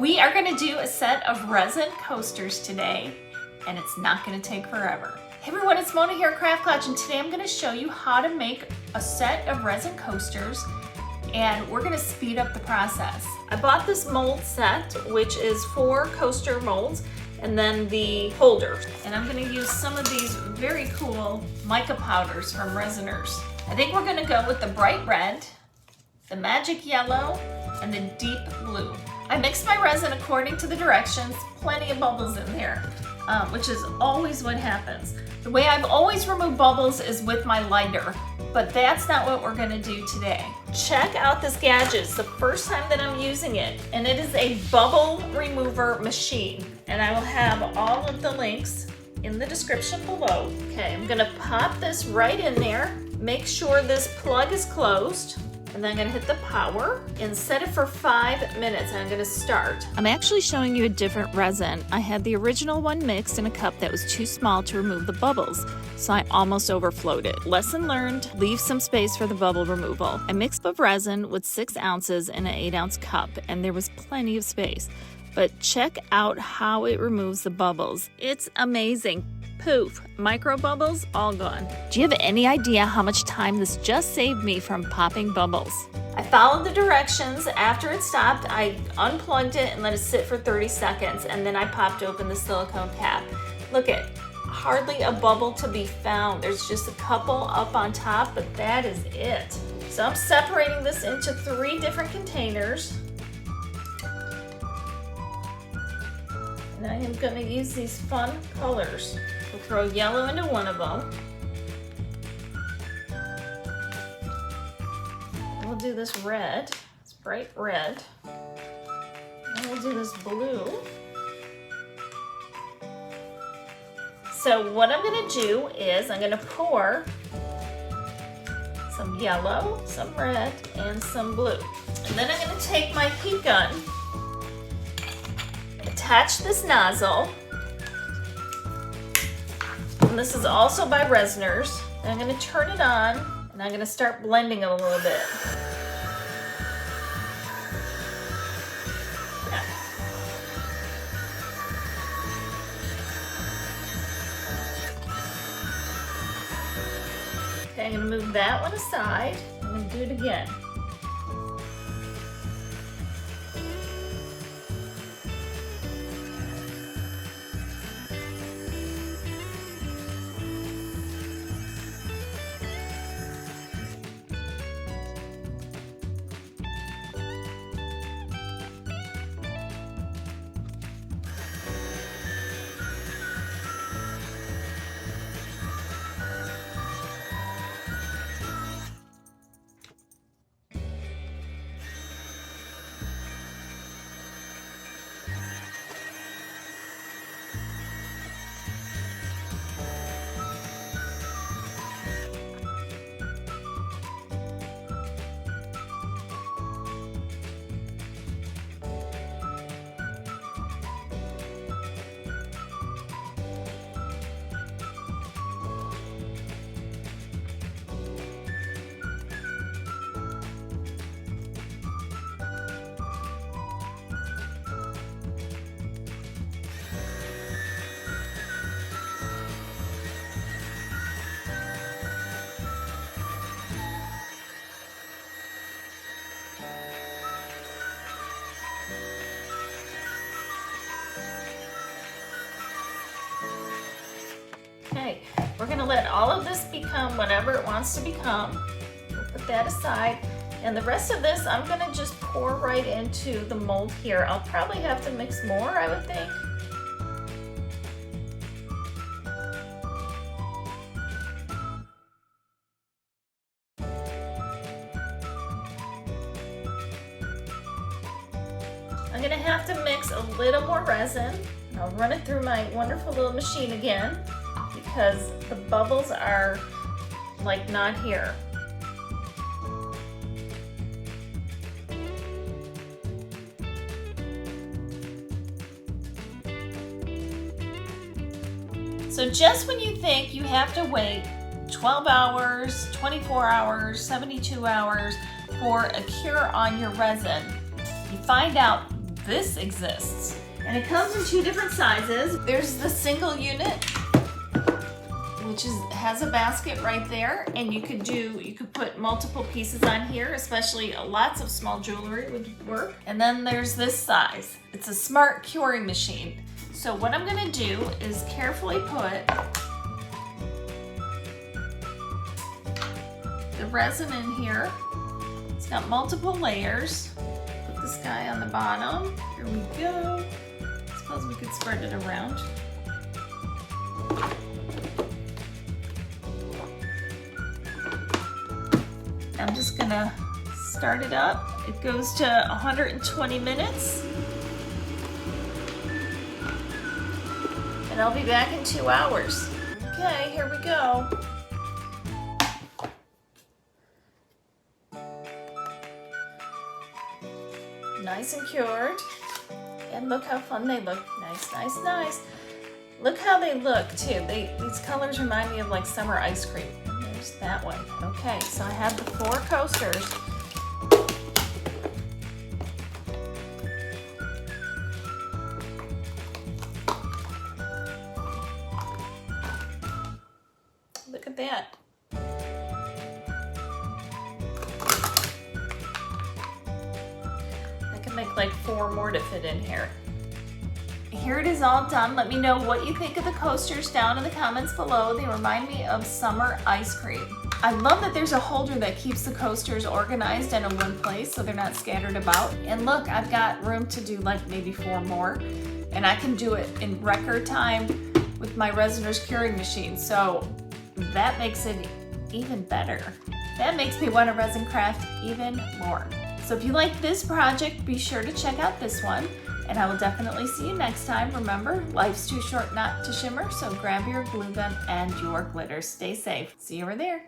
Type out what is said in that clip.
We are going to do a set of resin coasters today, and it's not going to take forever. Hey everyone, it's Mona here at Craft Clutch, and today I'm going to show you how to make a set of resin coasters, and we're going to speed up the process. I bought this mold set, which is 4 coaster molds, and then the holders. And I'm going to use some of these very cool mica powders from Resiners. I think we're going to go with the bright red, the magic yellow, and the deep blue. I mixed my resin according to the directions, plenty of bubbles in there, which is always what happens. The way I've always removed bubbles is with my lighter, but that's not what we're gonna do today. Check out this gadget. It's the first time that I'm using it, and it is a bubble remover machine. And I will have all of the links in the description below. Okay, I'm gonna pop this right in there. Make sure this plug is closed. And then I'm gonna hit the power and set it for 5 minutes. And I'm gonna start. I'm actually showing you a different resin. I had the original one mixed in a cup that was too small to remove the bubbles, so I almost overflowed it. Lesson learned, leave some space for the bubble removal. I mixed the resin with 6 ounces in an 8-ounce cup, and there was plenty of space. But check out how it removes the bubbles. It's amazing. Poof, micro bubbles, all gone. Do you have any idea how much time this just saved me from popping bubbles? I followed the directions. After it stopped, I unplugged it and let it sit for 30 seconds, and then I popped open the silicone cap. Look at, hardly a bubble to be found. There's just a couple up on top, but that is it. So I'm separating this into 3 different containers. And I am gonna use these fun colors. We'll throw yellow into one of them. And we'll do this red. It's bright red. And we'll do this blue. So what I'm gonna do is I'm gonna pour some yellow, some red, and some blue. And then I'm gonna take my heat gun, attach this nozzle, and this is also by Resiners. And I'm going to turn it on, and I'm going to start blending it a little bit. Okay, I'm going to move that one aside. I'm going to do it again. Okay, we're gonna let all of this become whatever it wants to become. We'll put that aside. And the rest of this, I'm gonna just pour right into the mold here. I'll probably have to mix more, I would think. I'm gonna have to mix a little more resin. I'll run it through my wonderful little machine again, because the bubbles are like not here. So just when you think you have to wait 12 hours, 24 hours, 72 hours for a cure on your resin, you find out this exists. And it comes in 2 different sizes. There's the single unit, which has a basket right there, and you could put multiple pieces on here, especially lots of small jewelry would work. And then there's this size. It's a smart curing machine. So what I'm gonna do is carefully put the resin in here. It's got multiple layers. Put this guy on the bottom. Here we go. Suppose we could spread it around. I'm just gonna start it up. It goes to 120 minutes. And I'll be back in 2 hours. Okay, here we go. Nice and cured. And look how fun they look. Nice, nice, nice. Look how they look too. These colors remind me of like summer ice cream. There's that one. Okay, so I have the 4 coasters. Look at that. I can make like 4 more to fit in here. Here it is all done. Let me know what you think of the coasters down in the comments below. They remind me of summer ice cream. I love that there's a holder that keeps the coasters organized and in one place so they're not scattered about. And look, I've got room to do like maybe 4 more. And I can do it in record time with my Resiners curing machine. So that makes it even better. That makes me want to resin craft even more. So if you like this project, be sure to check out this one. And I will definitely see you next time. Remember, life's too short not to shimmer, so grab your glue gun and your glitter. Stay safe. See you over there.